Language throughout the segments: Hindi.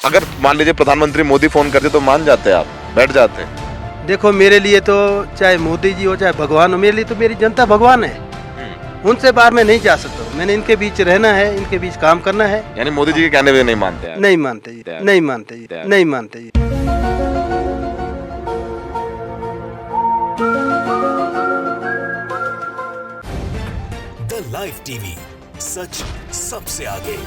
अगर मान लीजिए प्रधानमंत्री मोदी फोन करते तो मान जाते आप, बैठ जाते? देखो मेरे लिए तो चाहे मोदी जी हो चाहे भगवान हो, मेरे लिए तो मेरी जनता भगवान है। उनसे बाहर मैं नहीं जा सकता हूँ। मैंने इनके बीच रहना है, इनके बीच काम करना है। यानी मोदी जी के कहने पे नहीं मानते आप? नहीं मानते जी, नहीं मानते जी, नहीं मानते जी। द लाइव टीवी, सच सबसे आगे।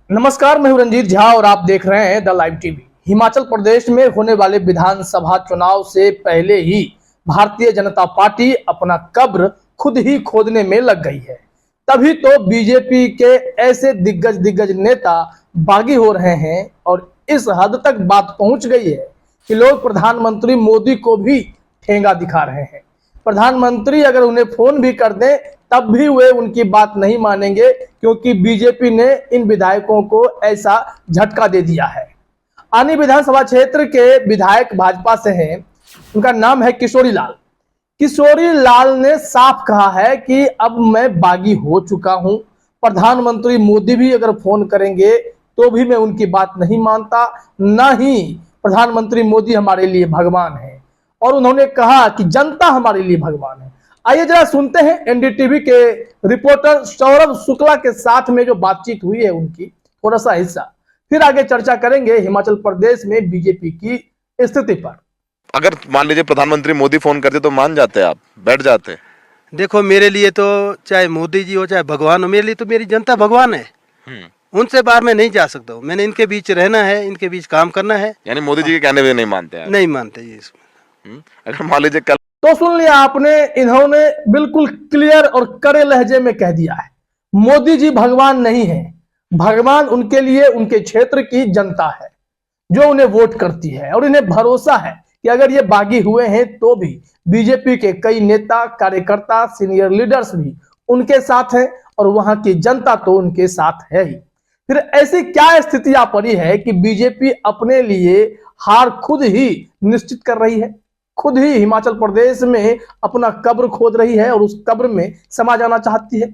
नमस्कार, मैं हूं रंजीत झा और आप देख रहे हैं the live TV. Himachal Pradesh में होने वाले विधानसभा चुनाव से पहले ही भारतीय जनता पार्टी अपना कब्र खुद ही खोदने में लग गई है। तभी तो बीजेपी के ऐसे दिग्गज नेता बागी हो रहे हैं और इस हद तक बात पहुंच गई है कि लोग प्रधानमंत्री मोदी को भी ठेंगा दिखा रहे हैं। प्रधानमंत्री अगर उन्हें फोन भी कर दें तब भी वे उनकी बात नहीं मानेंगे, क्योंकि बीजेपी ने इन विधायकों को ऐसा झटका दे दिया है। आनी विधानसभा क्षेत्र के विधायक भाजपा से हैं, उनका नाम है किशोरी लाल। किशोरी लाल ने साफ कहा है कि अब मैं बागी हो चुका हूं, प्रधानमंत्री मोदी भी अगर फोन करेंगे तो भी मैं उनकी बात नहीं मानता, ना ही प्रधानमंत्री मोदी हमारे लिए भगवान है। और उन्होंने कहा कि जनता हमारे लिए भगवान है। आइए जरा सुनते हैं एनडीटीवी के रिपोर्टर सौरभ शुक्ला के साथ में जो बातचीत हुई है उनकी थोड़ा सा हिस्सा, फिर आगे चर्चा करेंगे हिमाचल प्रदेश में बीजेपी की स्थिति पर। अगर मान लीजिए प्रधानमंत्री मोदी फोन करते तो मान जाते आप, बैठ जाते? देखो मेरे लिए तो चाहे मोदी जी हो चाहे भगवान हो, मेरे लिए तो मेरी जनता भगवान है। उनसे बाहर मैं नहीं जा सकता हूँ। मैंने इनके बीच रहना है, इनके बीच काम करना है। यानी मोदी जी के कहने पे नहीं मानते आप? नहीं मानते जी इसमें। अगर मान लीजिए कल तो सुन लिया आपने, इन्होंने बिल्कुल क्लियर और कड़े लहजे में कह दिया है, मोदी जी भगवान नहीं है। भगवान उनके लिए उनके क्षेत्र की जनता है जो उन्हें वोट करती है, और इन्हें भरोसा है कि अगर ये बागी हुए हैं तो भी बीजेपी के कई नेता कार्यकर्ता सीनियर लीडर्स भी उनके साथ हैं और वहां की जनता तो उनके साथ है ही। फिर ऐसी क्या स्थितियां पड़ी है कि बीजेपी अपने लिए हार खुद ही निश्चित कर रही है, खुद ही हिमाचल प्रदेश में अपना कब्र खोद रही है और उस कब्र में समा जाना चाहती है।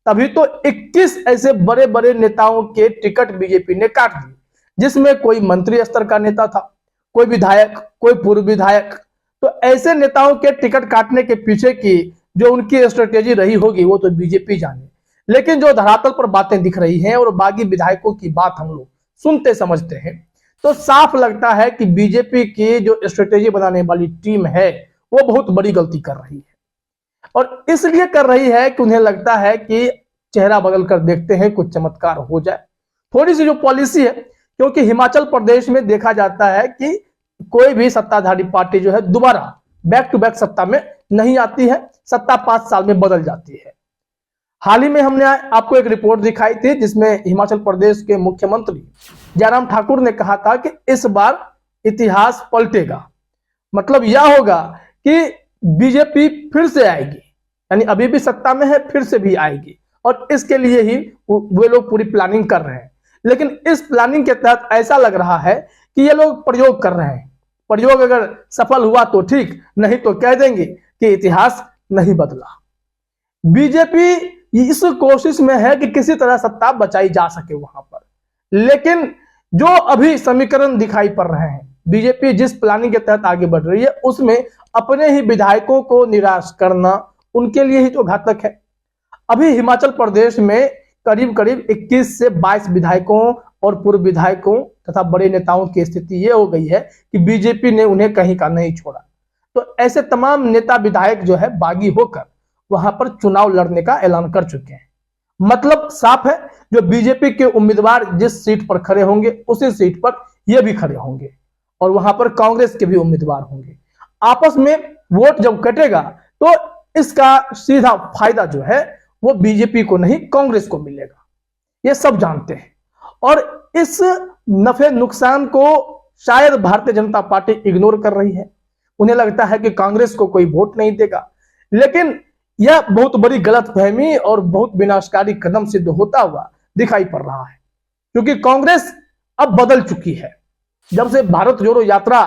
तभी तो 21 ऐसे बड़े बड़े नेताओं के टिकट बीजेपी ने काट दिए, जिसमें कोई मंत्री स्तर का नेता था, कोई विधायक, कोई पूर्व विधायक। तो ऐसे नेताओं के टिकट काटने के पीछे की जो उनकी स्ट्रेटेजी रही होगी वो तो बीजेपी जाने, लेकिन जो धरातल पर बातें दिख रही हैं और बागी विधायकों की बात हम लोग सुनते समझते हैं, तो साफ लगता है कि बीजेपी की जो स्ट्रेटेजी बनाने वाली टीम है वो बहुत बड़ी गलती कर रही है। और इसलिए कर रही है कि उन्हें लगता है कि चेहरा बदल कर देखते हैं, कुछ चमत्कार हो जाए। थोड़ी सी जो पॉलिसी है, क्योंकि हिमाचल प्रदेश में देखा जाता है कि कोई भी सत्ताधारी पार्टी जो है दोबारा बैक टू बैक सत्ता में नहीं आती है, सत्ता 5 साल में बदल जाती है। हाल ही में हमने आपको एक रिपोर्ट दिखाई थी जिसमें हिमाचल प्रदेश के मुख्यमंत्री जयराम ठाकुर ने कहा था कि इस बार इतिहास पलटेगा। मतलब यह होगा कि बीजेपी फिर से आएगी, यानी अभी भी सत्ता में है, फिर से भी आएगी, और इसके लिए ही वे लोग पूरी प्लानिंग कर रहे हैं। लेकिन इस प्लानिंग के तहत ऐसा लग रहा है कि ये लोग प्रयोग कर रहे हैं। प्रयोग अगर सफल हुआ तो ठीक, नहीं तो कह देंगे कि इतिहास नहीं बदला। बीजेपी इस कोशिश में है कि किसी तरह सत्ता बचाई जा सके वहां पर, लेकिन जो अभी समीकरण दिखाई पड़ रहे हैं, बीजेपी जिस प्लानिंग के तहत आगे बढ़ रही है उसमें अपने ही विधायकों को निराश करना उनके लिए ही तो घातक है। अभी हिमाचल प्रदेश में करीब 21 से 22 विधायकों और पूर्व विधायकों तथा बड़े नेताओं की स्थिति यह हो गई है कि बीजेपी ने उन्हें कहीं का नहीं छोड़ा। तो ऐसे तमाम नेता विधायक जो है बागी होकर वहां पर चुनाव लड़ने का ऐलान कर चुके हैं। मतलब साफ है, जो बीजेपी के उम्मीदवार जिस सीट पर खड़े होंगे उसी सीट पर ये भी खड़े होंगे, और वहां पर कांग्रेस के भी उम्मीदवार होंगे। आपस में वोट जब कटेगा तो इसका सीधा फायदा जो है वो बीजेपी को नहीं कांग्रेस को मिलेगा, ये सब जानते हैं। और इस नफे नुकसान को शायद भारतीय जनता पार्टी इग्नोर कर रही है। उन्हें लगता है कि कांग्रेस को कोई वोट नहीं देगा, लेकिन यह बहुत बड़ी गलतफहमी और बहुत विनाशकारी कदम सिद्ध होता हुआ दिखाई पड़ रहा है, क्योंकि कांग्रेस अब बदल चुकी है। जब से भारत जोड़ो यात्रा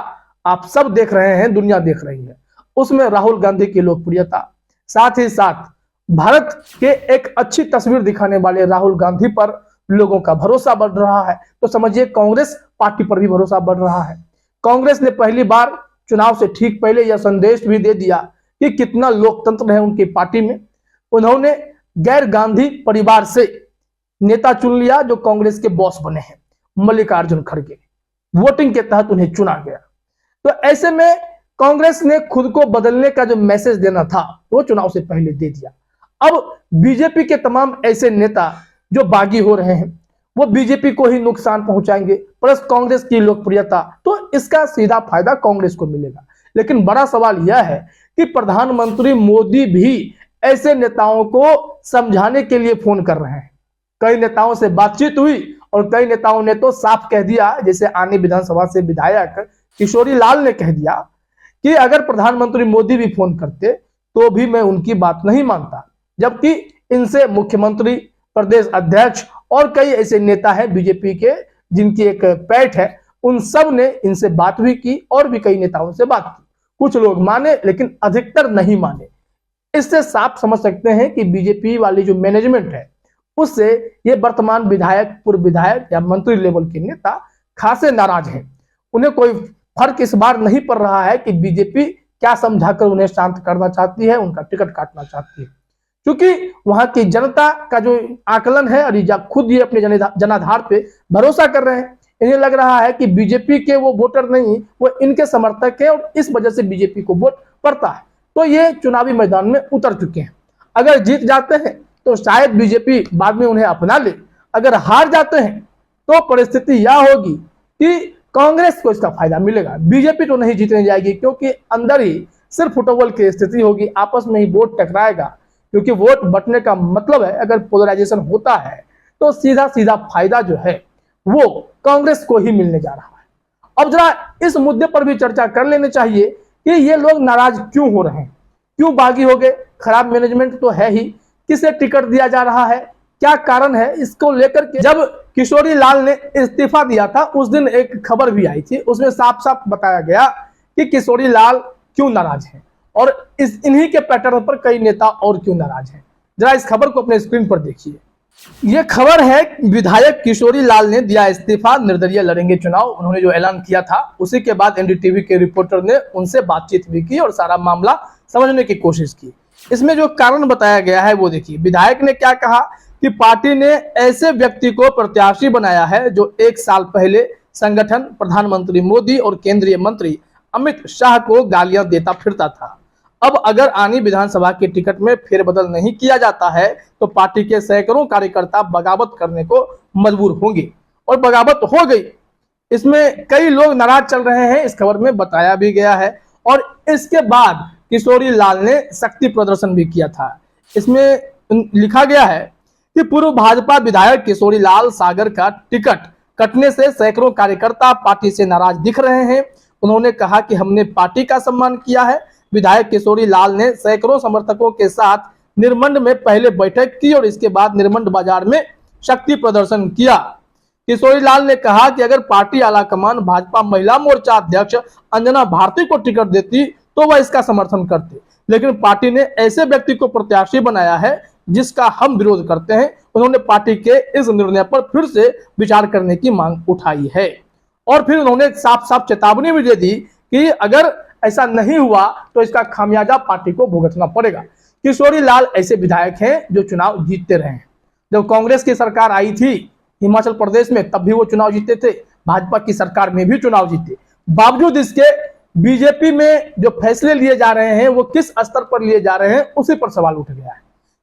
आप सब देख रहे हैं, दुनिया देख रही है, उसमें राहुल गांधी की लोकप्रियता, साथ ही साथ भारत के एक अच्छी तस्वीर दिखाने वाले राहुल गांधी पर लोगों का भरोसा बढ़ रहा है, तो समझिए कांग्रेस पार्टी पर भी भरोसा बढ़ रहा है। कांग्रेस ने पहली बार चुनाव से ठीक पहले यह संदेश भी दे दिया कि कितना लोकतंत्र है उनकी पार्टी में। उन्होंने गैर गांधी परिवार से नेता चुन लिया जो कांग्रेस के बॉस बने हैं, मल्लिकार्जुन खड़गे। वोटिंग के तहत उन्हें चुना गया। तो ऐसे में कांग्रेस ने खुद को बदलने का जो मैसेज देना था वो चुनाव से पहले दे दिया। अब बीजेपी के तमाम ऐसे नेता जो बागी हो रहे हैं वो बीजेपी को ही नुकसान पहुंचाएंगे, प्लस कांग्रेस की लोकप्रियता, तो इसका सीधा फायदा कांग्रेस को मिलेगा। लेकिन बड़ा सवाल यह है कि प्रधानमंत्री मोदी भी ऐसे नेताओं को समझाने के लिए फोन कर रहे हैं। कई नेताओं से बातचीत हुई और कई नेताओं ने तो साफ कह दिया, जैसे आनी विधानसभा से विधायक किशोरी लाल ने कह दिया कि अगर प्रधानमंत्री मोदी भी फोन करते तो भी मैं उनकी बात नहीं मानता। जबकि इनसे मुख्यमंत्री, प्रदेश अध्यक्ष और कई ऐसे नेता हैं बीजेपी के जिनकी एक पैठ है, उन सब ने इनसे बात भी की और भी कई नेताओं से बात की। कुछ लोग माने लेकिन अधिकतर नहीं माने। इससे साफ समझ सकते हैं कि बीजेपी वाली जो मैनेजमेंट है उससे ये वर्तमान विधायक, पूर्व विधायक या मंत्री लेवल के नेता खासे नाराज हैं। उन्हें कोई फर्क इस बार नहीं पड़ रहा है कि बीजेपी क्या समझाकर उन्हें शांत करना चाहती है, उनका टिकट काटना चाहती है, क्योंकि वहां की जनता का जो आकलन है और खुद ये अपने जनाधार पे भरोसा कर रहे हैं। इन्हें लग रहा है कि बीजेपी के वो वोटर नहीं, वो इनके समर्थक है और इस वजह से बीजेपी को वोट पड़ता है। तो ये चुनावी मैदान में उतर चुके हैं। अगर जीत जाते हैं तो शायद बीजेपी बाद में उन्हें अपना ले, अगर हार जाते हैं तो परिस्थिति यह होगी कि कांग्रेस को इसका फायदा मिलेगा। बीजेपी तो नहीं जीतने जाएगी, क्योंकि अंदर ही सिर्फ फुटबॉल की स्थिति होगी, आपस में ही वोट टकराएगा। क्योंकि वोट बंटने का मतलब है, अगर पोलराइजेशन होता है तो सीधा सीधा फायदा जो है वो कांग्रेस को ही मिलने जा रहा है। अब जरा इस मुद्दे पर भी चर्चा कर लेनी चाहिए कि ये लोग नाराज क्यों हो रहे हैं, क्यों बागी हो गए। खराब मैनेजमेंट तो है ही, किसे टिकट दिया जा रहा है, क्या कारण है, इसको लेकर के जब किशोरी लाल ने इस्तीफा दिया था उस दिन एक खबर भी आई थी, उसमें साफ साफ बताया गया कि किशोरी लाल क्यों नाराज हैं और इन्हीं के पैटर्न पर कई नेता और क्यों नाराज हैं। जरा इस खबर को अपने स्क्रीन पर देखिए। यह खबर है, विधायक किशोरी लाल ने दिया इस्तीफा, निर्दलीय लड़ेंगे चुनाव। उन्होंने जो ऐलान किया था उसी के बाद एनडीटीवी के रिपोर्टर ने उनसे बातचीत भी की और सारा मामला समझने की कोशिश की। इसमें जो कारण बताया गया है वो देखिए। विधायक ने क्या कहा कि पार्टी ने ऐसे व्यक्ति को प्रत्याशी बनाया है जो 1 साल पहले संगठन, प्रधानमंत्री मोदी और केंद्रीय मंत्री अमित शाह को गालियां देता फिरता था। अब अगर आनी विधानसभा के टिकट में फेरबदल नहीं किया जाता है तो पार्टी के सैकड़ों कार्यकर्ता बगावत करने को मजबूर होंगे, और बगावत हो गई। इसमें कई लोग नाराज चल रहे हैं, इस खबर में बताया भी गया है। और इसके बाद किशोरी लाल ने शक्ति प्रदर्शन भी किया था। इसमें लिखा गया है कि पूर्व भाजपा विधायक किशोरी लाल सागर का टिकट कटने से सैकड़ों कार्यकर्ता पार्टी से नाराज दिख रहे हैं। उन्होंने कहा कि हमने पार्टी का सम्मान किया है। विधायक किशोरी लाल ने सैकड़ों समर्थकों के साथ निर्मंड में पहले बैठक की और इसके बाद निर्मंड बाजार में शक्ति प्रदर्शन किया। किशोरी लाल ने कहा कि अगर पार्टी आलाकमान भाजपा महिला मोर्चा अध्यक्ष अंजना भारती को टिकट देती तो वह इसका समर्थन करते, लेकिन पार्टी ने ऐसे व्यक्ति को प्रत्याशी बनाया है जिसका हम विरोध करते हैं। उन्होंने पार्टी के इस निर्णय पर फिर से विचार करने की मांग उठाई है और फिर उन्होंने साफ साफ चेतावनी भी दे दी कि अगर ऐसा नहीं हुआ तो इसका खामियाजा पार्टी को भुगतना पड़ेगा। किशोरी लाल ऐसे विधायक हैं जो चुनाव जीतते रहे हैं। जब कांग्रेस की सरकार आई थी हिमाचल प्रदेश में तब भी वो चुनाव जीते थे, भाजपा की सरकार में भी चुनाव जीते। बावजूद इसके बीजेपी में जो फैसले लिए जा रहे हैं वो किस स्तर पर लिए जा रहे हैं उसी पर सवाल उठ गया है।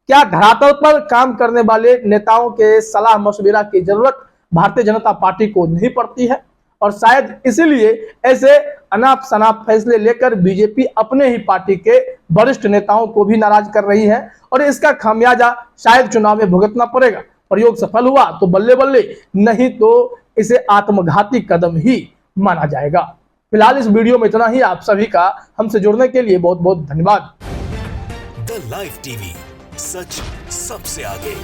क्या धरातल पर काम करने वाले नेताओं के सलाह मशविरा की जरूरत भारतीय जनता पार्टी को नहीं पड़ती है? और शायद इसीलिए ऐसे अनाप शनाप फैसले लेकर बीजेपी अपने ही पार्टी के वरिष्ठ नेताओं को भी नाराज कर रही है और इसका खामियाजा शायद चुनाव में भुगतना पड़ेगा। प्रयोग सफल हुआ तो बल्ले बल्ले, नहीं तो इसे आत्मघाती कदम ही माना जाएगा। फिलहाल इस वीडियो में इतना ही। आप सभी का हमसे जुड़ने के लिए बहुत बहुत धन्यवाद। द लाइव टीवी, सच सबसे आगे।